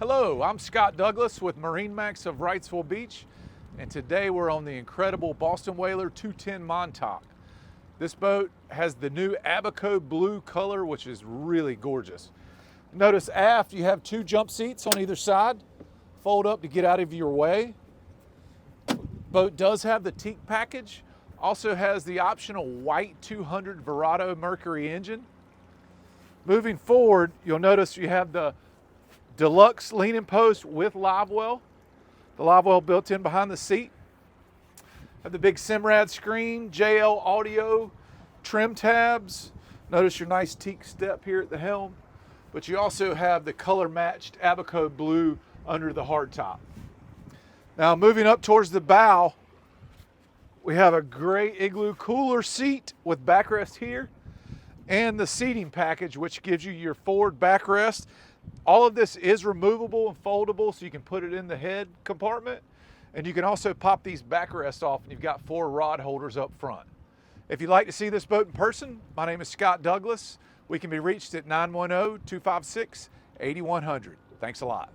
Hello, I'm Scott Douglas with MarineMax of Wrightsville Beach, and today we're on the incredible Boston Whaler 210 Montauk. This boat has the new Abaco blue color, which is really gorgeous. Notice aft you have two jump seats on either side, fold up to get out of your way. Boat does have the teak package, also has the optional white 200 Verado Mercury engine. Moving forward, you'll notice you have the deluxe leaning post with live well. The live well built in behind the seat. Have the big Simrad screen, JL audio, trim tabs. Notice your nice teak step here at the helm. But you also have the color matched Abaco blue under the hardtop. Now moving up towards the bow, we have a gray igloo cooler seat with backrest here, and the seating package, which gives you your forward backrest. All of this is removable and foldable, so you can put it in the head compartment, and you can also pop these backrests off, and you've got 4 rod holders up front. If you'd like to see this boat in person, my name is Scott Douglas. We can be reached at 910-256-8100. Thanks a lot.